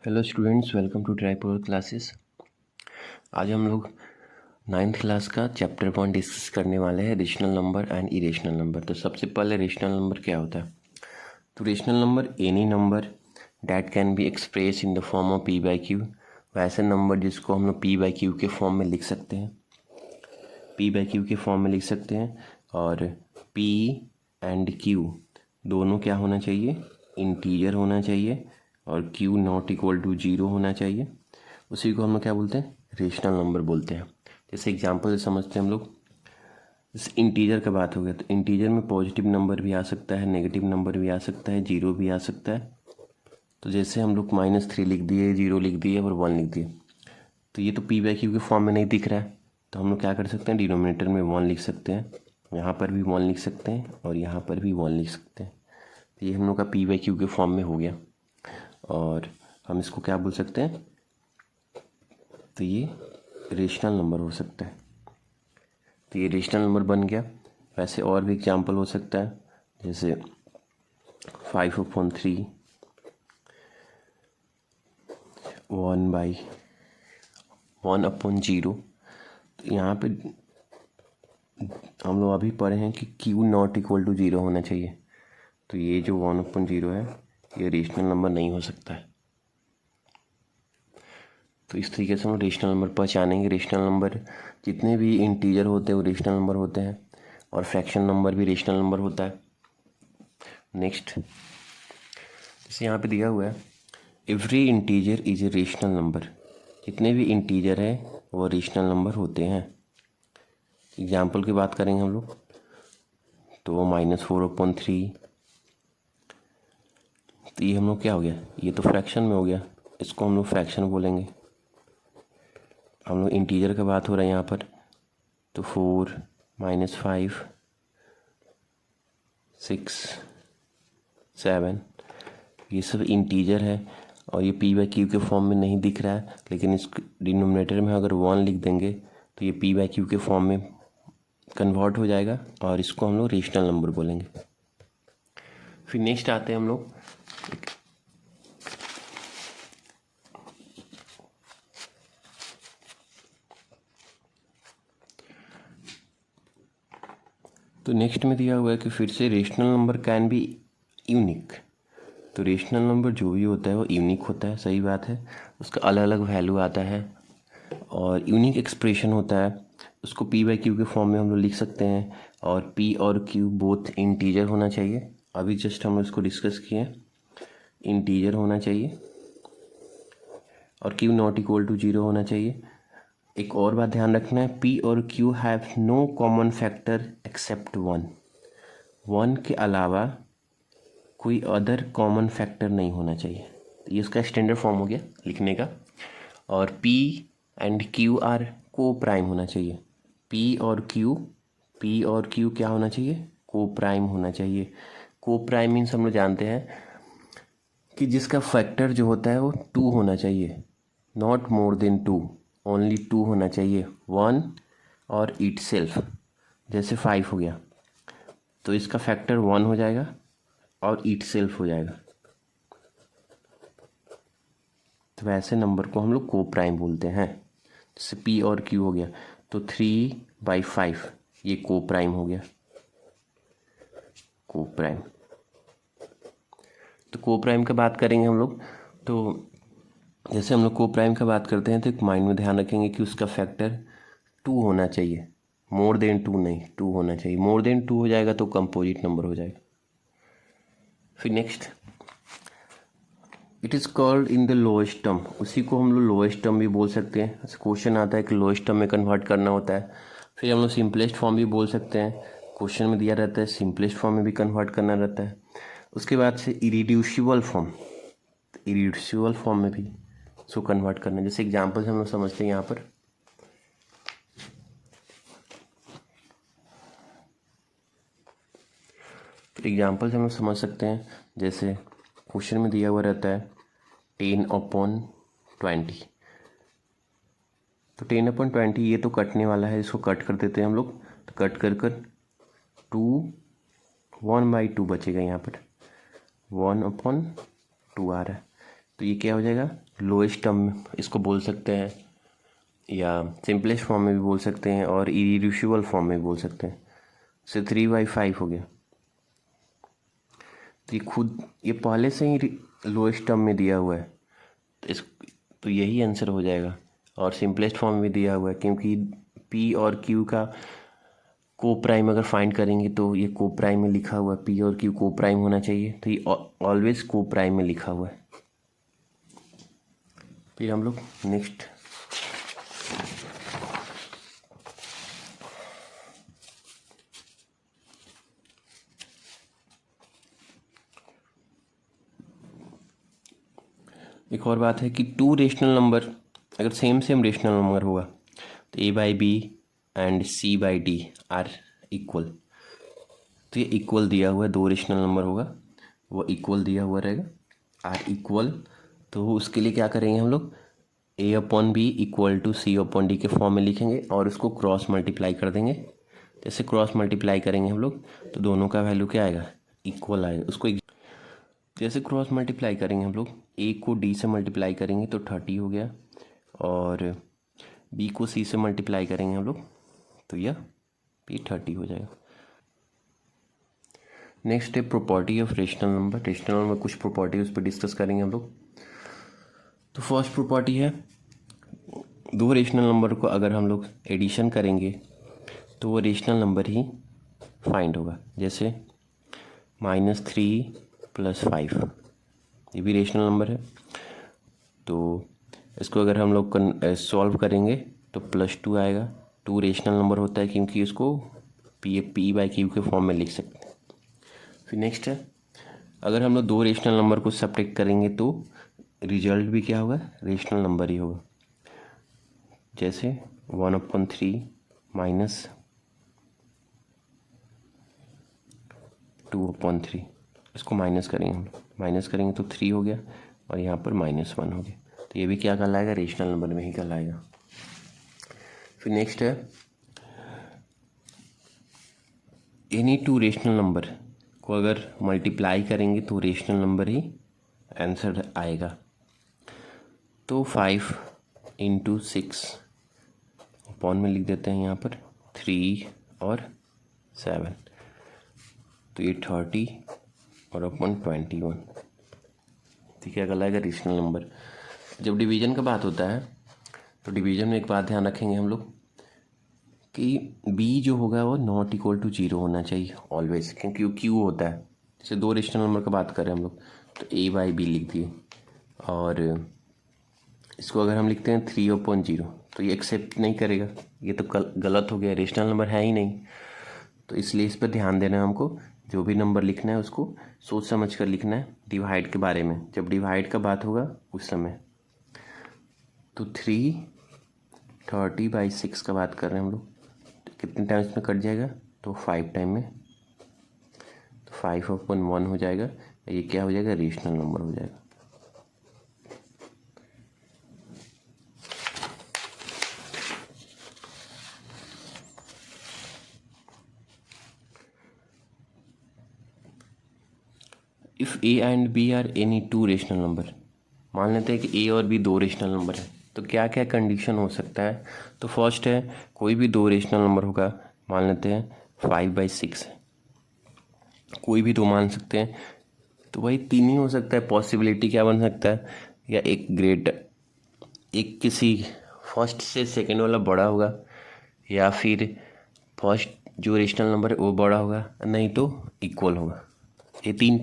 Hello students, welcome to Tripole classes. आज हम लोग 9th क्लास का चैप्टर 1 डिस्कस करने वाले हैं, rational number and irrational number. तो सबसे पहले रेशनल नंबर क्या होता है। तो rational number any number that can be express in the form of P by Q. वैसे नंबर जिसको हम लोग पी बाई क्यू के फॉर्म में लिख सकते हैं, पी बाई क्यू के फॉर्म में लिख सकते हैं। और पी एंड क्यू दोनों क्या होना चाहिए, इंटीजर होना चाहिए, और q नॉट इक्वल टू 0 होना चाहिए। उसी को हम लोग क्या बोलते हैं, रेशनल नंबर बोलते हैं। जैसे एग्जांपल से समझते हैं हम लोग, जैसे इंटीजर का बात हो गया तो इंटीजर में पॉजिटिव नंबर भी आ सकता है, नेगेटिव नंबर भी आ सकता है, 0 भी आ सकता है। तो जैसे हम लोग -3 लिख दिए, 0 लिख दिए और 1 लिख दिए, तो ये तो पी बाई क्यू के फॉर्म में नहीं दिख रहा है। तो हम लोग क्या कर सकते हैं, डिनोमिनेटर में 1 लिख सकते हैं, यहाँ पर भी 1 लिख सकते हैं और यहाँ पर भी 1 लिख सकते हैं। तो ये हम लोग का पी बाई क्यू के फॉर्म में हो गया। और हम इसको क्या बोल सकते हैं, तो ये रेशनल नंबर हो सकता है। तो ये रेशनल नंबर बन गया। वैसे और भी एग्जांपल हो सकता है, जैसे 5/3, 1/1/0। तो यहाँ पे हम लोग अभी पढ़े हैं कि q नॉट इक्वल टू 0 होना चाहिए। तो ये जो 1/0 है ये रेशनल नंबर नहीं हो सकता है। तो इस तरीके से हम रेशनल नंबर पहचानेंगे। रेशनल नंबर जितने भी इंटीजर होते हैं वो रेशनल नंबर होते हैं, और फ्रैक्शन नंबर भी रेशनल नंबर होता है। नेक्स्ट, जैसे यहाँ पे दिया हुआ है, every integer is a rational number. जितने भी इंटीजर है वो रेशनल नंबर होते हैं। एग्जाम्पल की बात करेंगे हम लोग तो -4/3, तो ये हम लोग क्या हो गया, ये तो फ्रैक्शन में हो गया, इसको हम लोग फ्रैक्शन बोलेंगे। हम लोग इंटीजर का बात हो रहा है यहाँ पर, तो 4 -5 6 7 ये सब इंटीजर है। और ये पी बाई क्यू के फॉर्म में नहीं दिख रहा है, लेकिन इस डिनोमिनेटर में अगर 1 लिख देंगे तो ये पी बाई क्यू के फॉर्म में कन्वर्ट हो जाएगा, और इसको हम लोग रेशनल नंबर बोलेंगे। फिर नेक्स्ट आते हैं हम लोग, तो नेक्स्ट में दिया हुआ है कि फिर से rational number can be unique. तो रेशनल नंबर जो भी होता है वो यूनिक होता है, सही बात है, उसका अलग अलग वैल्यू आता है और यूनिक एक्सप्रेशन होता है। उसको पी बाई क्यू के फॉर्म में हम लोग लिख सकते हैं, और पी और क्यू बोथ इंटीजर होना चाहिए। अभी जस्ट हम लोग इसको डिस्कस किए, इंटीजर होना चाहिए और क्यू नॉट इक्वल टू 0 होना चाहिए। एक और बात ध्यान रखना है, पी और Q have no common factor except 1 के अलावा कोई अदर कॉमन फैक्टर नहीं होना चाहिए। तो ये इसका स्टैंडर्ड फॉर्म हो गया लिखने का। और P एंड Q आर को प्राइम होना चाहिए। P और Q क्या होना चाहिए, को प्राइम होना चाहिए। को प्राइम मीन्स हम लोग जानते हैं कि जिसका फैक्टर जो होता है वो 2 होना चाहिए, नॉट मोर देन 2, ओनली 2 होना चाहिए, 1 और इट सेल्फ। जैसे 5 हो गया तो इसका फैक्टर 1 हो जाएगा और इट सेल्फ हो जाएगा। तो वैसे नंबर को हम लोग को प्राइम बोलते हैं। जैसे P और Q हो गया तो 3/5 ये को प्राइम हो गया, को प्राइम। तो को प्राइम का बात करेंगे हम लोग, तो जैसे हम लोग को प्राइम का बात करते हैं तो एक माइंड में ध्यान रखेंगे कि उसका फैक्टर 2 होना चाहिए, मोर देन 2 नहीं, 2 होना चाहिए। मोर देन 2 हो जाएगा तो कंपोजिट नंबर हो जाएगा। फिर next, it is called in the lowest term. उसी को हम लोग लोएस्ट टर्म भी बोल सकते हैं। क्वेश्चन आता है कि लोएस्ट टर्म में कन्वर्ट करना होता है। फिर हम लोग सिंपलेस्ट फॉर्म भी बोल सकते हैं, क्वेश्चन में दिया रहता है सिंपलेस्ट फॉर्म में भी कन्वर्ट करना रहता है। उसके बाद से इरिड्यूसिबल फॉर्म, इरिड्यूसिबल फॉर्म में भी इसको कन्वर्ट करना है। जैसे एग्जाम्पल हम लोग समझते हैं यहाँ पर, एग्जाम्पल से हम लोग समझ सकते हैं। जैसे क्वेश्चन में दिया हुआ रहता है 10/20, तो 10/20 ये तो कटने वाला है, इसको कट कर देते हैं हम लोग। तो कट कर 1/2 बचेगा यहाँ पर, 1/2 आ रहा है। तो ये क्या हो जाएगा, लोएस्ट टर्म इसको बोल सकते हैं, या सिंपलेस्ट फॉर्म में भी बोल सकते हैं और इरेड्यूसिबल फॉर्म में भी बोल सकते हैं। से 3/5 हो गया। तो ये पहले से ही लोएस्ट टर्म में दिया हुआ है, तो यही आंसर हो जाएगा। और सिंपलेस्ट फॉर्म में दिया हुआ है, क्योंकि पी और क्यू का को प्राइम अगर फाइंड करेंगे तो ये को प्राइम में लिखा हुआ है, पी और क्यू को प्राइम होना चाहिए, तो ये ऑलवेज को प्राइम में लिखा हुआ है। फिर हम लोग नेक्स्ट एक और बात है कि टू रेशनल नंबर अगर सेम रेशनल नंबर होगा तो a/b and c/d are equal. तो ये इक्वल दिया हुआ है, दो रेशनल नंबर होगा वो इक्वल दिया हुआ रहेगा, आर इक्वल। तो उसके लिए क्या करेंगे हम लोग, a/b इक्वल टू c/d के फॉर्म में लिखेंगे और उसको क्रॉस मल्टीप्लाई कर देंगे। जैसे क्रॉस मल्टीप्लाई करेंगे हम लोग तो दोनों का वैल्यू क्या आएगा, इक्वल आएगा। उसको जैसे क्रॉस मल्टीप्लाई करेंगे हम लोग, a को d से मल्टीप्लाई करेंगे तो 30 हो गया, और b को c से मल्टीप्लाई करेंगे हम लोग तो यह भी 30 हो जाएगा। नेक्स्ट है property of rational number. Rational number कुछ प्रॉपर्टी उस पर डिस्कस करेंगे हम लोग। तो फर्स्ट प्रॉपर्टी है, दो रेशनल नंबर को अगर हम लोग एडिशन करेंगे तो वो रेशनल नंबर ही फाइंड होगा। जैसे -3 + 5 ये भी रेशनल नंबर है, तो इसको अगर हम लोग सॉल्व करेंगे तो +2 आएगा। 2 रेशनल नंबर होता है क्योंकि इसको p/q के फॉर्म में लिख सकते हैं। फिर नेक्स्ट है, अगर हम लोग दो रेशनल नंबर को सब्ट्रैक्ट करेंगे तो रिजल्ट भी क्या होगा, रेशनल नंबर ही होगा। जैसे 1/3 -2/3, इसको माइनस करेंगे हम, माइनस करेंगे तो 3 हो गया और यहाँ पर -1 हो गया। तो ये भी क्या कहलाएगा, रेशनल नंबर में ही कहलाएगा। फिर नेक्स्ट है, एनी टू रेशनल नंबर को अगर मल्टीप्लाई करेंगे तो रेशनल नंबर ही आंसर आएगा। तो 5 × 6 अपॉन में लिख देते हैं यहाँ पर 3 और 7, तो ये 30 और अपॉन 21, तो क्या कहलाएगा, रेशनल नंबर। जब डिवीजन का बात होता है तो डिवीजन में एक बात ध्यान रखेंगे हम लोग कि b जो होगा वो नॉट इक्वल टू 0 होना चाहिए ऑलवेज, क्योंकि वो q होता है। जैसे दो रेशनल नंबर का बात करें हम लोग तो a/b लिख दिए, और इसको अगर हम लिखते हैं 3/0 तो ये एक्सेप्ट नहीं करेगा, ये तो गलत हो गया, रेशनल नंबर है ही नहीं। तो इसलिए इस पर ध्यान देना है हमको, जो भी नंबर लिखना है उसको सोच समझ कर लिखना है। डिवाइड के बारे में जब डिवाइड का बात होगा उस समय, तो 3/30/6 का बात कर रहे हैं हम लोग, तो कितने टाइम्स में कट जाएगा, तो 5 टाइम में, तो 5/1 हो जाएगा। ये क्या हो जाएगा, रेशनल नंबर हो जाएगा। If a and b are any two rational number, मान लेते हैं कि a और b दो रेशनल नंबर है, तो क्या क्या कंडीशन हो सकता है। तो फर्स्ट है, कोई भी दो रेशनल नंबर होगा, मान लेते हैं 5/6 है, कोई भी दो मान सकते हैं, तो वही 3 ही हो सकता है। पॉसिबिलिटी क्या बन सकता है, या एक किसी फर्स्ट से सेकंड वाला बड़ा होगा, या फिर फर्स्ट जो रेशनल नंबर है वो बड़ा होगा, नहीं तो इक्वल होगा। ये 3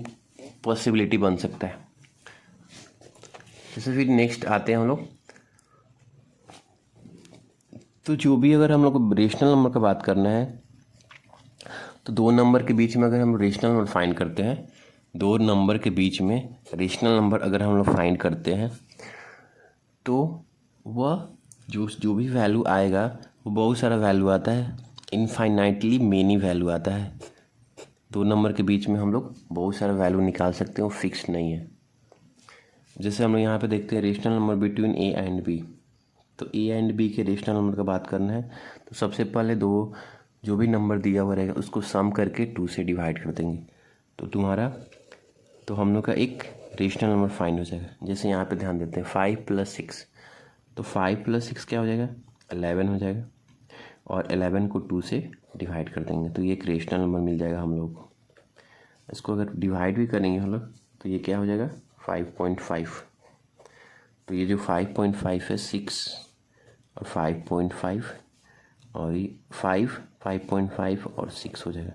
पॉसिबिलिटी बन सकता है। जैसे फिर नेक्स्ट आते हैं हम लोग, तो जो भी अगर हम लोग को रेशनल नंबर का बात करना है तो दो नंबर के बीच में अगर हम रेशनल नंबर फाइंड करते हैं, दो नंबर के बीच में रेशनल नंबर अगर हम लोग फाइंड करते हैं तो वह जो भी वैल्यू आएगा वो बहुत सारा वैल्यू आता है, इनफाइनाइटली मेनी वैल्यू आता है। दो नंबर के बीच में हम लोग बहुत सारा वैल्यू निकाल सकते हैं, वो फिक्स नहीं है। जैसे हम लोग यहाँ पे देखते हैं rational number between a and b, तो a एंड b के रेशनल नंबर का बात करना है तो सबसे पहले दो जो भी नंबर दिया हुआ रहेगा उसको सम करके 2 से डिवाइड कर देंगे, तो हम लोग का एक रेशनल नंबर फाइंड हो जाएगा। जैसे यहाँ पे ध्यान देते हैं 5 + 6, तो 5 + 6 क्या हो जाएगा 11 हो जाएगा, और 11 को 2 से डिवाइड कर देंगे तो ये एक रेशनल नंबर मिल जाएगा हम लोग को। इसको अगर डिवाइड भी करेंगे हम लोग तो ये क्या हो जाएगा 5.5। तो ये जो 5.5 है 6 और 5.5 और ये 5.5 और 6 हो जाएगा।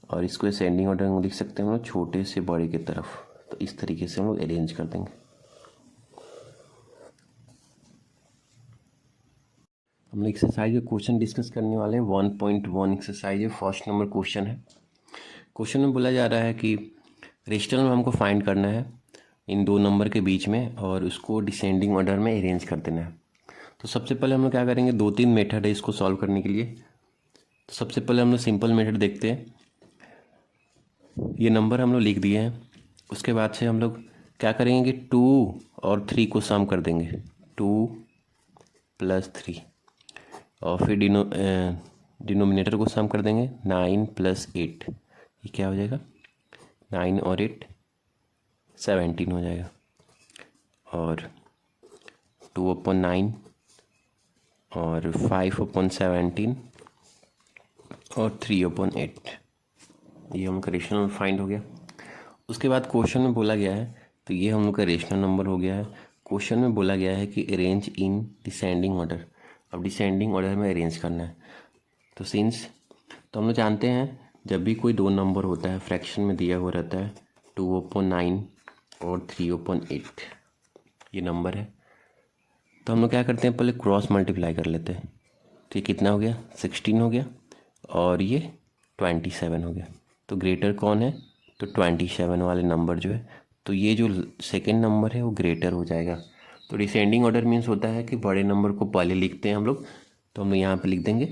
और इसको असेंडिंग ऑर्डर में लिख सकते हैं हम लोग छोटे से बड़े की तरफ। तो इस तरीके से हम लोग अरेंज कर देंगे। हम लोग एक्सरसाइज में क्वेश्चन डिस्कस करने वाले हैं। 1.1 एक्सरसाइज है, फर्स्ट नंबर क्वेश्चन है। क्वेश्चन में बोला जा रहा है कि रेशनल में हमको फाइंड करना है इन दो नंबर के बीच में और उसको डिसेंडिंग ऑर्डर में अरेंज कर देना है। तो सबसे पहले हम लोग क्या करेंगे, 2-3 मेथड है इसको सॉल्व करने के लिए। तो सबसे पहले हम लोग सिंपल मेथड देखते हैं। ये नंबर हम लोग लिख दिए हैं। उसके बाद से हम लोग क्या करेंगे कि 2 और 3 को सम कर देंगे, 2 + 3, और फिर डिनोमिनेटर को सम कर देंगे 9 + 8। ये क्या हो जाएगा 9 और 8 17 हो जाएगा, और 2/9 और 5/17 और 3/8। ये हम लोग का रेशनल फाइंड हो गया। उसके बाद क्वेश्चन में बोला गया है, तो ये हम लोग का रेशनल नंबर हो गया है। क्वेश्चन में बोला गया है कि अरेंज इन डिसेंडिंग ऑर्डर। अब डिसेंडिंग ऑर्डर में अरेंज करना है। तो तो हम लोग जानते हैं जब भी कोई दो नंबर होता है फ्रैक्शन में दिया हुआ रहता है 2/9 और 3/8 ये नंबर है, तो हम लोग क्या करते हैं पहले क्रॉस मल्टीप्लाई कर लेते हैं। तो ये कितना हो गया 16 हो गया और ये 27 हो गया। तो ग्रेटर कौन है, तो 27 वाले नंबर जो है, तो ये जो सेकेंड नंबर है वो ग्रेटर हो जाएगा। तो डिसेंडिंग ऑर्डर मीन्स होता है कि बड़े नंबर को पहले लिखते हैं हम लोग। तो हम लोग यहाँ पे लिख देंगे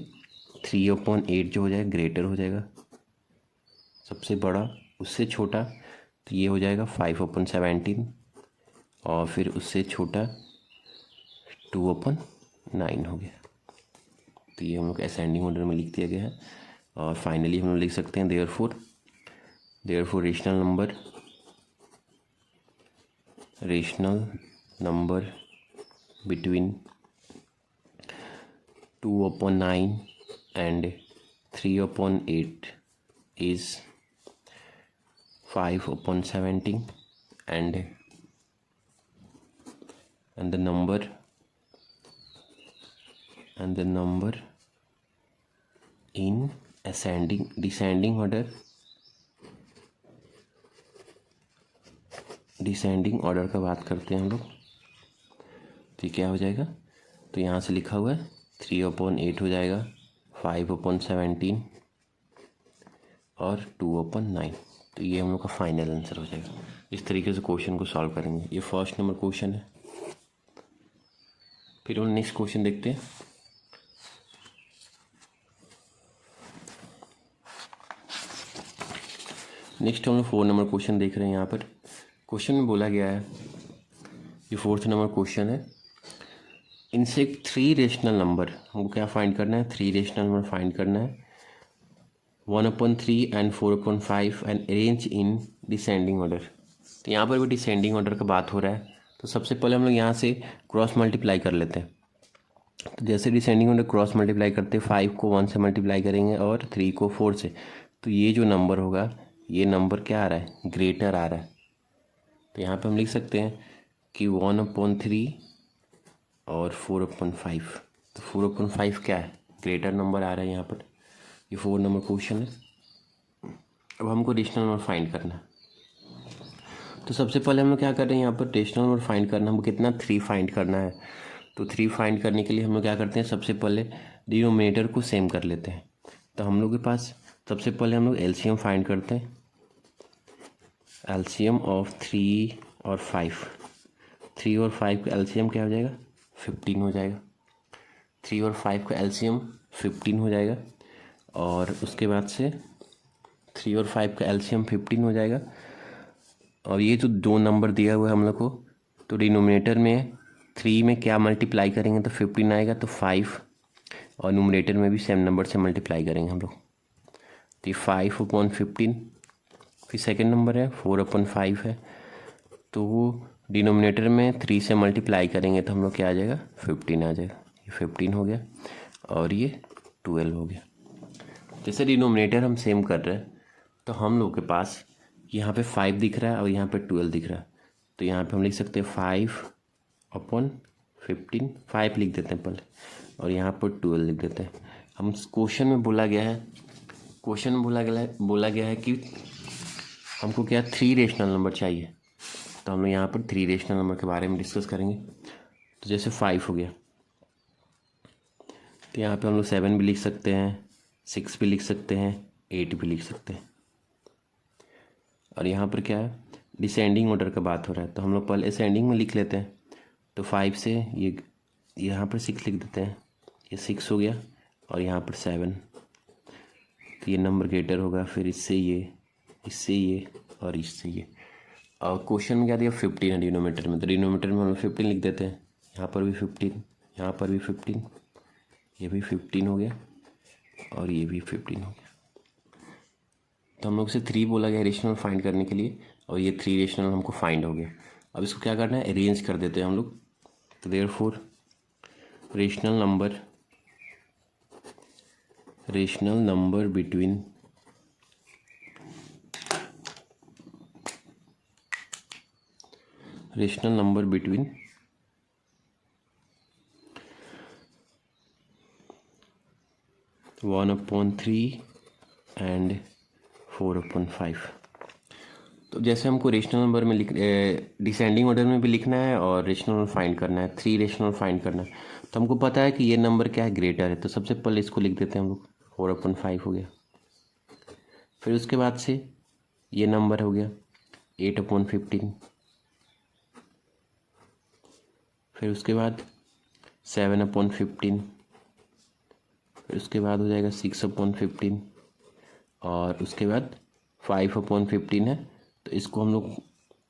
3/8 जो हो जाएगा ग्रेटर हो जाएगा, सबसे बड़ा उससे छोटा, तो ये हो जाएगा 5/17 और फिर उससे छोटा 2/9 हो गया। तो ये हम लोग असेंडिंग ऑर्डर में लिख दिया गया है। और फाइनली हम लोग लिख सकते हैं therefore rational number between 2/9 and 3/8 is 5/17 and the number in descending order का बात करते हैं हम लोग। तो क्या हो जाएगा, तो यहाँ से लिखा हुआ है 3/8 हो जाएगा, 5/17 और 2/9। तो ये हम लोग का फाइनल आंसर हो जाएगा। इस तरीके से क्वेश्चन को सॉल्व करेंगे। ये फर्स्ट नंबर क्वेश्चन है। फिर हम नेक्स्ट क्वेश्चन देखते हैं। नेक्स्ट हम लोग 4 नंबर क्वेश्चन देख रहे हैं। यहाँ पर क्वेश्चन में बोला गया है, ये 4th नंबर क्वेश्चन है, इनसे 3 रेशनल नंबर हमको क्या फाइंड करना है, 3 रेशनल नंबर फाइंड करना है 1/3 and 4/5 and arrange in descending order. तो यहाँ पर भी डिसेंडिंग ऑर्डर का बात हो रहा है। तो सबसे पहले हम लोग यहाँ से क्रॉस मल्टीप्लाई कर लेते हैं। तो जैसे डिसेंडिंग ऑर्डर क्रॉस मल्टीप्लाई करते हैं, 5 को 1 से मल्टीप्लाई करेंगे और 3 को 4 से, तो ये जो नंबर होगा ये नंबर क्या आ रहा है, ग्रेटर आ रहा है। तो यहाँ पे हम लिख सकते हैं कि 1/3 और 4/5। तो 4/5 क्या है, ग्रेटर नंबर आ रहा है यहाँ पर। ये 4 नंबर क्वेश्चन है। अब हमको रेशनल नंबर फाइंड करना है। तो सबसे पहले हम लोग क्या कर रहे हैं, यहाँ पर रेशनल नंबर फाइंड करना, हमको कितना 3 फाइंड करना है। तो 3 फाइंड करने के लिए हम लोग क्या करते हैं, सबसे पहले डिनोमिनेटर को सेम कर लेते हैं। तो हम लोग के पास सबसे पहले हम लोग एलसीएम फाइंड करते हैं। एलसीएम ऑफ 3 और 5, 3 और 5 का एलसीएम क्या हो जाएगा 15 हो जाएगा। 3 और 5 का एलसीएम 15 हो जाएगा। और उसके बाद से 3 और 5 का एलसीएम 15 हो जाएगा। और ये जो दो नंबर दिया हुआ है हम लोग को, तो डिनोमिनेटर में 3 में क्या मल्टीप्लाई करेंगे तो 15 आएगा, तो 5, और न्यूमरेटर में भी सेम नंबर से मल्टीप्लाई करेंगे हम लोग। तो 5/15। फिर सेकेंड नंबर है 4/5 है, तो वो डिनोमिनेटर में 3 से मल्टीप्लाई करेंगे तो हम लोग क्या आ जाएगा 15 आ जाएगा। ये 15 हो गया और ये 12 हो गया। जैसे डिनोमिनेटर हम सेम कर रहे हैं तो हम लोग के पास यहाँ पे 5 दिख रहा है और यहाँ पे 12 दिख रहा है, तो यहाँ पे हम लिख सकते हैं 5/15, 5 लिख देते हैं पहले और यहाँ पर 12 लिख देते हैं। हम क्वेश्चन में बोला गया है कि हमको क्या 3 रेशनल नंबर चाहिए, तो हम लोग यहाँ पर 3 रेशनल नंबर के बारे में डिस्कस करेंगे। तो जैसे 5 हो गया तो यहाँ पे हम लोग 7 भी लिख सकते हैं, 6 भी लिख सकते हैं, 8 भी लिख सकते हैं। और यहाँ पर क्या है डिसेंडिंग ऑर्डर का बात हो रहा है, तो हम लोग पहले असेंडिंग में लिख लेते हैं। तो 5 से ये यहाँ पर 6 लिख देते हैं, ये 6 हो गया और यहाँ पर 7, तो ये नंबर ग्रेटर होगा, फिर इससे ये और इससे ये। और क्वेश्चन में क्या दिया 15 है डिनोमीटर में, तो डिनोमीटर में हम 15 लिख देते हैं। यहाँ पर भी 15, यहाँ पर भी 15, ये भी 15 हो गया और ये भी 15 हो गया। तो हम लोग से 3 बोला गया रेशनल फाइंड करने के लिए और ये 3 रेशनल हमको फाइंड हो गया। अब इसको क्या करना है अरेंज कर देते हैं हम लोग। तो therefore rational number between rational number between 1/3 and 4/5। तो जैसे हमको रेशनल नंबर में डिसेंडिंग ऑर्डर में भी लिखना है और रेशनल नंबर फाइंड करना है, 3 रेशनल फाइंड करना है, तो हमको पता है कि ये नंबर क्या है ग्रेटर है, तो सबसे पहले इसको लिख देते हैं हम लोग 4/5 हो गया। फिर उसके बाद से ये नंबर हो गया 8/15, फिर उसके बाद 7/15, फिर उसके बाद हो जाएगा 6/15 और उसके बाद 5/15 है, तो इसको हम लोग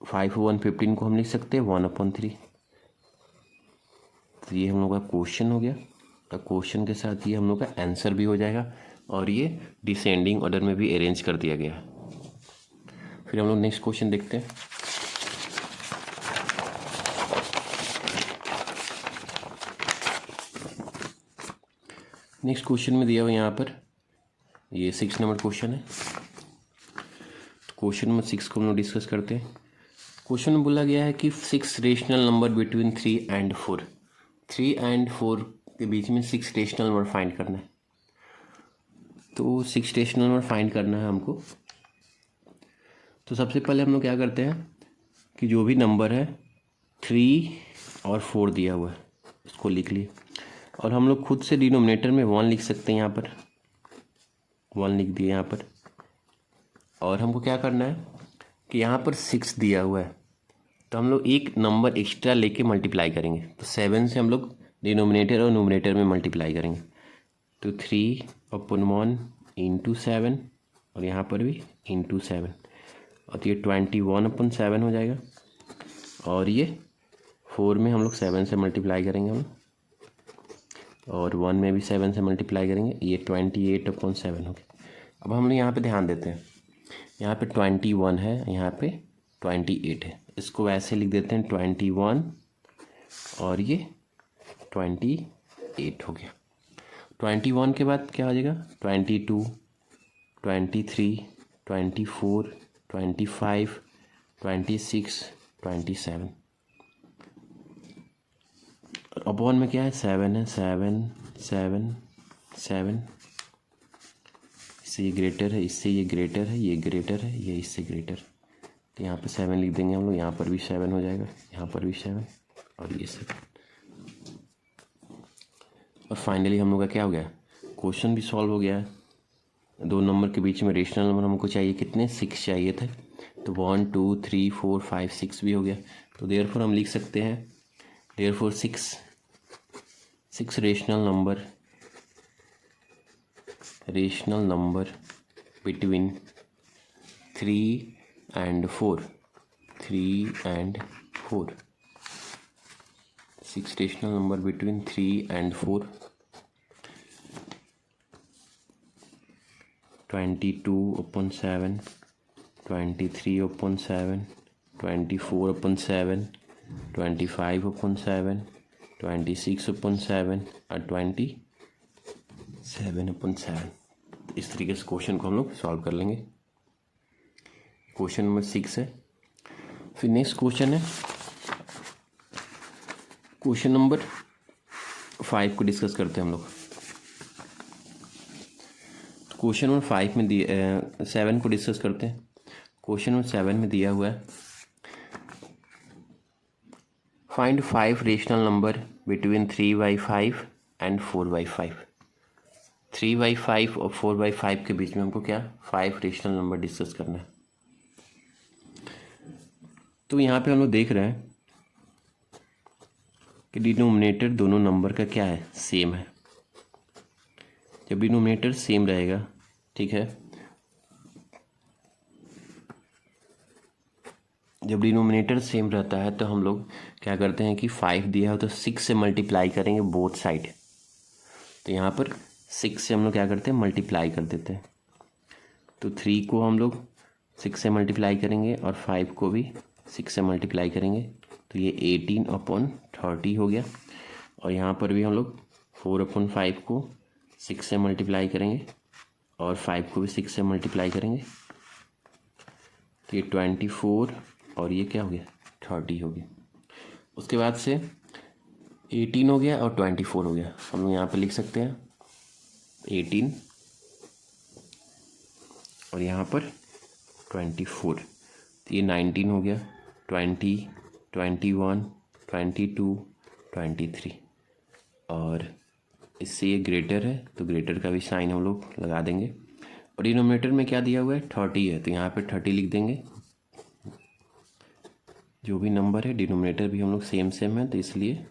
5/15 को हम लिख सकते हैं 1/3। तो ये हम लोग का क्वेश्चन हो गया। तो क्वेश्चन के साथ ये हम लोग का आंसर भी हो जाएगा और ये डिसेंडिंग ऑर्डर में भी अरेंज कर दिया गया है। फिर हम लोग नेक्स्ट क्वेश्चन देखते हैं। नेक्स्ट क्वेश्चन में दिया हुआ यहाँ पर ये 6 नंबर क्वेश्चन है। तो क्वेश्चन नंबर 6 को हम लोग डिस्कस करते हैं। क्वेश्चन में बोला गया है कि 6 rational number between 3 and 4, 3 and 4 के बीच में 6 रेशनल नंबर फाइंड करना है। तो 6 रेशनल नंबर फाइंड करना है हमको। तो सबसे पहले हम लोग क्या करते हैं कि जो भी नंबर है 3 और 4 दिया हुआ है उसको लिख लिए और हम लोग खुद से डिनोमिनेटर में 1 लिख सकते हैं। यहाँ पर 1 लिख दिए यहाँ पर। और हमको क्या करना है कि यहाँ पर 6 दिया हुआ है तो हम लोग एक नंबर एक्स्ट्रा लेके मल्टीप्लाई करेंगे। तो 7 से हम लोग डिनोमिनेटर और नोमिनेटर में मल्टीप्लाई करेंगे। तो 3/1 इंटू 7 और यहाँ पर भी इंटू 7 और ये 21/7 हो जाएगा। और ये 4 में हम लोग 7 से मल्टीप्लाई करेंगे हम, और 1 में भी 7 से मल्टीप्लाई करेंगे, ये 28/7 हो गया। अब हम लोग यहाँ पे ध्यान देते हैं, यहाँ पे 21 है, यहाँ पे 28 है, इसको वैसे लिख देते हैं 21 और ये 28 हो गया। 21 के बाद क्या हो जाएगा 22, 23, 24, 25, 26, 27। अपॉन में क्या है 7 है, 7 7 7, इससे ये ग्रेटर है, इससे ये ग्रेटर है, ये ग्रेटर है, ये इससे ग्रेटर। तो यहाँ पे 7 लिख देंगे हम लोग, यहाँ पर भी 7 हो जाएगा, यहाँ पर भी 7 और ये 7। और फाइनली हम लोग का क्या हो गया क्वेश्चन भी सॉल्व हो गया है। 2 नंबर के बीच में रेशनल नंबर हमको चाहिए कितने 6 चाहिए थे, तो 1 2 3 4 5 6 भी हो गया। तो देयरफॉर हम लिख सकते हैं therefore 6 rational number between 3 and 4, 6 rational number between 3 and 4, 22/7, 23/7, 24/7, 25/7, 26/7 और 27/7। इस तरीके से क्वेश्चन को हम लोग सॉल्व कर लेंगे। क्वेश्चन नंबर 6 है। फिर नेक्स्ट क्वेश्चन है क्वेश्चन नंबर 5 को डिस्कस करते हैं हम लोग। क्वेश्चन नंबर 5 में 7 को डिस्कस करते हैं। क्वेश्चन नंबर 7 में दिया हुआ है find 5 rational number between 3/5 and 4/5। 3/5 और 4/5 के बीच में हमको क्या 5 रेशनल नंबर डिस्कस करना है। तो यहाँ पे हम लोग देख रहे हैं कि डिनोमिनेटर दोनों नंबर का क्या है, सेम है। जब डिनोमिनेटर सेम रहेगा, ठीक है, जब डिनोमिनेटर सेम रहता है तो हम लोग क्या करते हैं कि 5 दिया हो तो 6 से मल्टीप्लाई करेंगे बोथ साइड। तो यहाँ पर 6 से हम लोग क्या करते हैं, मल्टीप्लाई कर देते हैं। तो 3 को हम लोग 6 से मल्टीप्लाई करेंगे और 5 को भी 6 से मल्टीप्लाई करेंगे, तो ये 18/30 हो गया। और यहाँ पर भी हम लोग 4/5 को 6 से मल्टीप्लाई करेंगे और 5 को भी 6 से मल्टीप्लाई करेंगे, तो ये 24 और ये क्या हो गया 30 हो गया। उसके बाद से 18 हो गया और 24 हो गया। हम लोग यहाँ पे लिख सकते हैं 18 और यहाँ पर 24, तो ये 19 हो गया, 20, 21, 22, 23। और इससे ये ग्रेटर है तो ग्रेटर का भी साइन हम लोग लगा देंगे। और डिनोमिनेटर में क्या दिया हुआ है 30 है, तो यहाँ पे 30 लिख देंगे। जो भी नंबर है डिनोमिनेटर भी हम लोग सेम है, तो इसलिए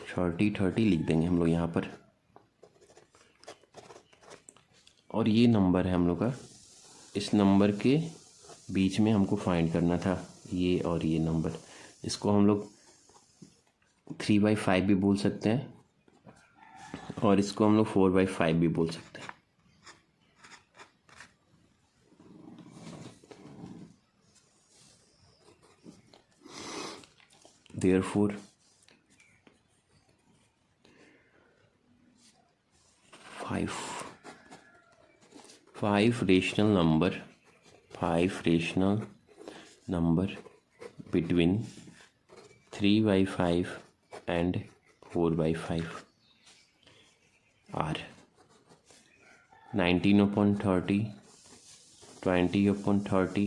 30 लिख देंगे हम लोग यहाँ पर। और ये नंबर है हम लोग का, इस नंबर के बीच में हमको फाइंड करना था, ये और ये नंबर। इसको हम लोग 3/5 भी बोल सकते हैं और इसको हम लोग 4/5 भी बोल सकते हैं। Therefore, 5 rational number between 3/5 and 4/5 are 19/30, 20/30,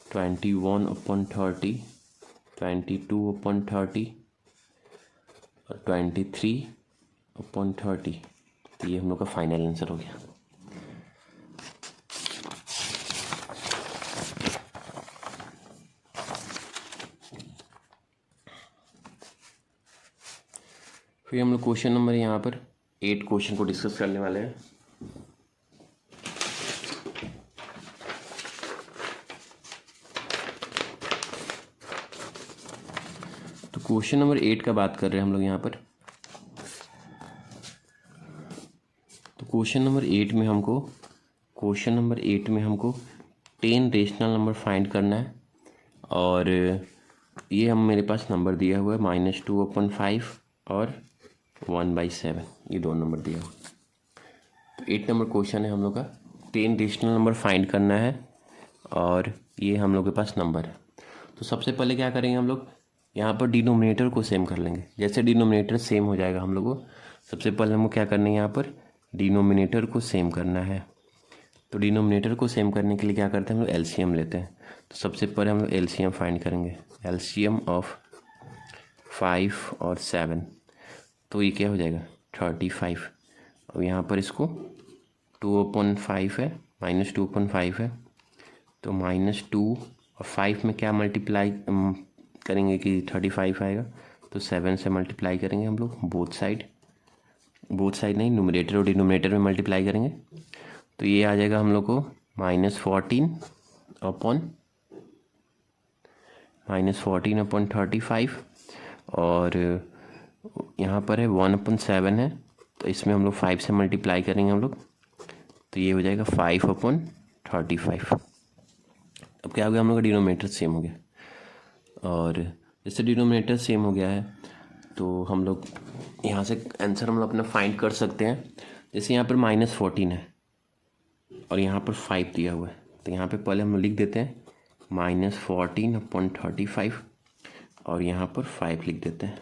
21/30, 22/30 और 23/30। तो ये हम लोग का फाइनल आंसर हो गया। फिर हम लोग क्वेश्चन नंबर यहाँ पर 8 क्वेश्चन को डिस्कस करने वाले हैं। तो क्वेश्चन नंबर 8 का बात कर रहे हैं हम लोग यहाँ पर। तो क्वेश्चन नंबर 8 में हमको 10 रेशनल नंबर फाइंड करना है। और ये हम मेरे पास नंबर दिया हुआ है -2/5 और 1/7, ये दो नंबर दिया हुआ। तो 8 नंबर क्वेश्चन है हम लोग का, 10 रेशनल नंबर फाइंड करना है और ये हम लोग के पास नंबर है। तो सबसे पहले क्या करेंगे, हम लोग यहाँ पर डिनोमिनेटर को सेम कर लेंगे। जैसे डिनोमिनेटर सेम हो जाएगा हम लोग को, सबसे पहले हमको क्या करना है, यहाँ पर डिनोमिनेटर को सेम करना है। तो डिनोमिनेटर को सेम करने के लिए क्या करते हैं, हम लोग एलसीएम लेते हैं। तो सबसे पहले हम लोग एलसीएम फाइंड करेंगे, एलसीएम ऑफ 5 और 7, तो ये क्या हो जाएगा 35। और यहाँ पर इसको 2/5 है, -2/5 है, तो -2 और 5 में क्या मल्टीप्लाई करेंगे कि 35 आएगा, तो 7 से मल्टीप्लाई करेंगे हम लोग बोथ साइड नहीं, न्यूमरेटर और डिनोमिनेटर में मल्टीप्लाई करेंगे। तो ये आ जाएगा हम लोग को -14/35 और यहाँ पर है 1/7 है, तो इसमें हम लोग 5 से मल्टीप्लाई करेंगे हम लोग, तो ये हो जाएगा 5/35। अब क्या हो गया, हम लोग का डिनोमिनेटर सेम हो गया, और जैसे डिनोमिनेटर सेम हो गया है तो हम लोग यहाँ से आंसर हम लोग अपना फाइंड कर सकते हैं। जैसे यहाँ पर -14 है और यहाँ पर 5 दिया हुआ है, तो यहाँ पे पहले हम लोग लिख देते हैं -14/35 और यहाँ पर 5 लिख देते हैं।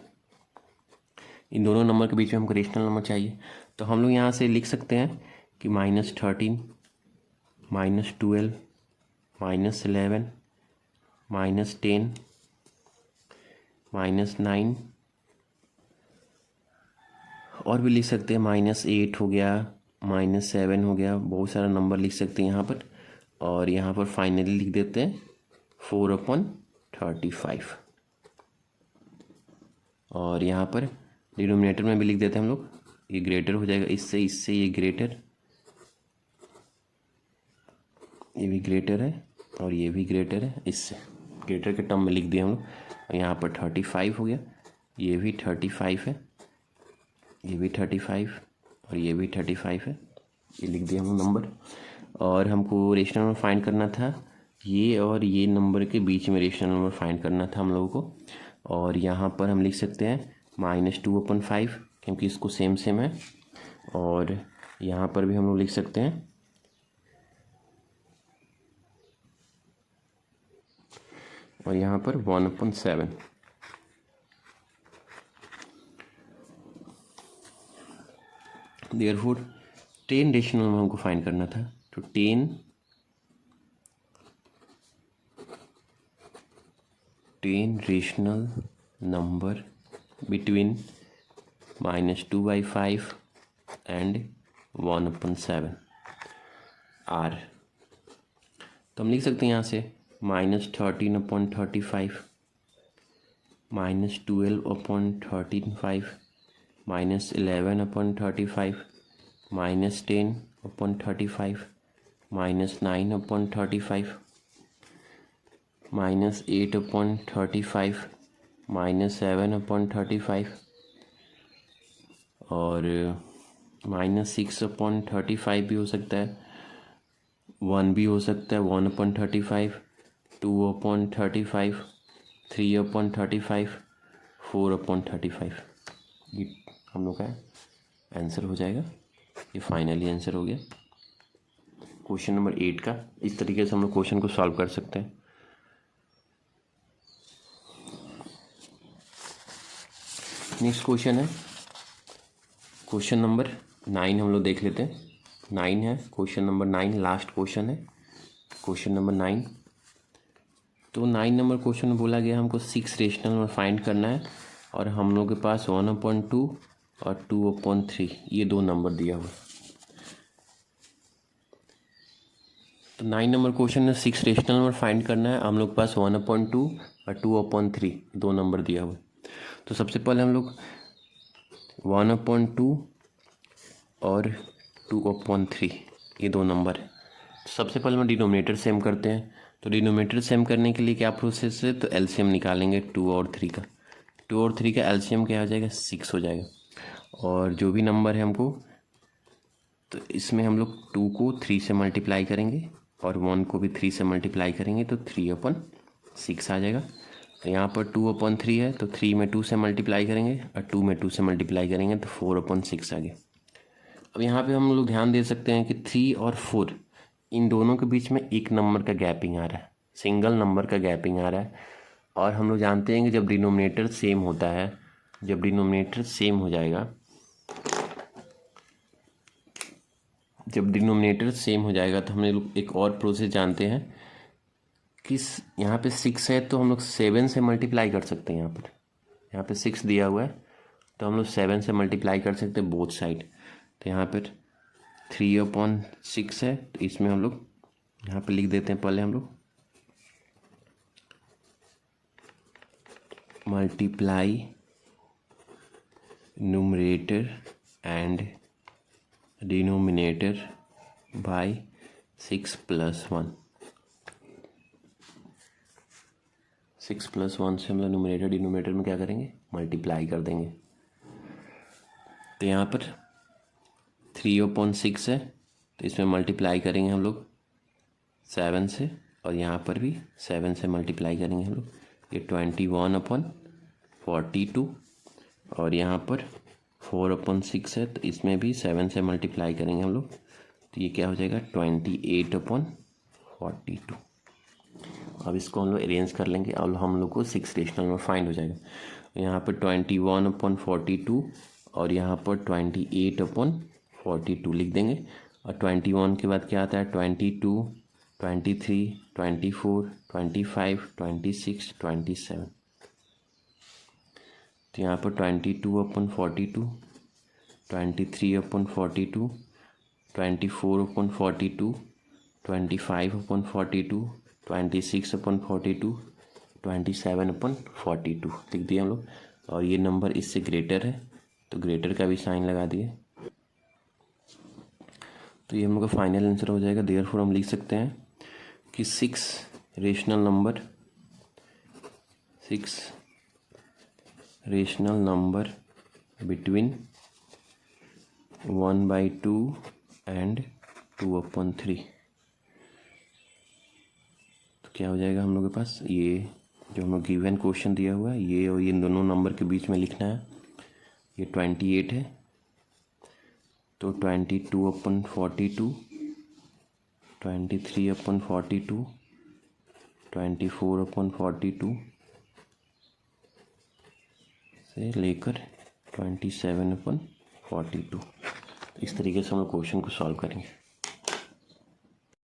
इन दोनों नंबर के बीच में हमको रेशनल नंबर चाहिए, तो हम लोग यहाँ से लिख सकते हैं कि -13, -12, -11, -10, -9 और भी लिख सकते हैं, -8 हो गया, -7 हो गया, बहुत सारा नंबर लिख सकते हैं यहाँ पर। और यहाँ पर फाइनली लिख देते हैं 4/35 और यहाँ पर डिनोमिनेटर में भी लिख देते हैं हम लोग, ये ग्रेटर हो जाएगा इससे, इससे ये ग्रेटर, ये भी ग्रेटर है और ये भी ग्रेटर है, इससे ग्रेटर के टर्म में लिख दिया हम लोग। और यहाँ पर 35 हो गया, ये भी 35 है, ये भी 35 और ये भी 35 है, ये लिख दिया हम लोग नंबर। और हमको रेशनल नंबर फाइंड करना था, ये और ये नंबर के बीच में रेशनल नंबर फाइंड करना था हम लोगों को। और यहाँ पर हम लिख सकते हैं -2/5 क्योंकि इसको सेम सेम है, और यहाँ पर भी हम लोग लिख सकते हैं और यहाँ पर 1/7। देयरफॉर 10 रेशनल नंबर हमको फाइंड करना था, तो 10 rational number between -2/5 and 1/7 are. तो हम लिख सकते हैं यहाँ से -13/35, -12/35, -11/35, -10/35, -9/35, -8/35, -7/35 और -6/35 भी हो सकता है, 1 भी हो सकता है, 1/35, 2/35, 3/35, 4/35। ये हम लोग का आंसर हो जाएगा, ये फाइनली आंसर हो गया क्वेश्चन नंबर 8 का। इस तरीके से हम लोग क्वेश्चन को सॉल्व कर सकते हैं। नेक्स्ट क्वेश्चन है क्वेश्चन नंबर 9, हम लोग देख लेते हैं। 9 है क्वेश्चन नंबर 9, लास्ट क्वेश्चन है क्वेश्चन नंबर 9। तो 9 नंबर क्वेश्चन में बोला गया हमको 6 रेशनल नंबर फाइंड करना है, और हम लोग के पास 1/2 और 2/3 ये दो नंबर दिया हुआ। तो 9 नंबर क्वेश्चन में 6 रेशनल नंबर फाइंड करना है, हम लोग के पास 1/2 और 2/3 दो नंबर दिया हुआ। तो सबसे पहले हम लोग 1/2 और 2/3 ये दो नंबर है। तो सबसे पहले हम डिनोमिनेटर सेम करते हैं। तो डिनोमिनेटर सेम करने के लिए क्या प्रोसेस है, तो एलसीएम निकालेंगे 2 और 3 का। 2 और 3 का एलसीएम क्या हो जाएगा, 6 हो जाएगा। और जो भी नंबर है हमको, तो इसमें हम लोग 2 को 3 से मल्टीप्लाई करेंगे और 1 को भी 3 से मल्टीप्लाई करेंगे, तो 3/6 आ जाएगा। तो यहाँ पर 2/3 है, तो 3 में 2 से मल्टीप्लाई करेंगे और 2 में 2 से मल्टीप्लाई करेंगे, तो 4/6 आ गया। अब यहाँ पे हम लोग ध्यान दे सकते हैं कि 3 और 4 इन दोनों के बीच में एक नंबर का गैपिंग आ रहा है, सिंगल नंबर का गैपिंग आ रहा है। और हम लोग जानते हैं कि जब डिनोमिनेटर सेम होता है, जब डिनोमिनेटर सेम हो जाएगा, जब डिनोमिनेटर सेम हो जाएगा तो हम लोग एक और प्रोसेस जानते हैं कि यहाँ पे 6 है तो हम लोग 7 से मल्टीप्लाई कर सकते हैं। यहाँ पे 6 दिया हुआ है तो हम लोग 7 से मल्टीप्लाई कर सकते हैं बोथ साइड। तो यहाँ पर 3/6 है, तो इसमें हम लोग यहाँ पे लिख देते हैं, पहले हम लोग multiply numerator and denominator by 6 + 1। 6 + 1 से हम लोग न्यूमरेटर डिनोमिनेटर में क्या करेंगे, मल्टीप्लाई कर देंगे। तो यहाँ पर 3/6 है, तो इसमें मल्टीप्लाई करेंगे हम लोग 7 से, और यहाँ पर भी 7 से मल्टीप्लाई करेंगे हम लोग। ये 21/42 और यहाँ पर 4/6 है, तो इसमें भी 7 से मल्टीप्लाई करेंगे हम लोग, तो ये क्या हो जाएगा 28/42। अब इसको हम लोग अरेंज कर लेंगे और हम लोग को 6 रेशनल नंबर फाइंड हो जाएगा। यहाँ पर 21/42 और यहाँ पर 28/42 लिख देंगे। और 21 के बाद क्या आता है 22, 23, 24, 25, 26, 27। तो यहाँ पर 22/42, 23/42, 24/42, 25/42, 26/42, 27/42 लिख दिए हम लोग। और ये नंबर इससे ग्रेटर है तो ग्रेटर का भी साइन लगा दिए। तो ये हम लोग का फाइनल आंसर हो जाएगा। देयरफॉर हम लिख सकते हैं कि 6 रेशनल नंबर बिटवीन 1/2 एंड 2/3। तो क्या हो जाएगा हम लोग के पास, ये जो हम लोग गिवन क्वेश्चन दिया हुआ है ये और ये दोनों नंबर के बीच में लिखना है। ये 28 है तो 22/42, 23/42, 24/42 से लेकर 27/42। इस तरीके से हम लोग क्वेश्चन को सॉल्व करेंगे।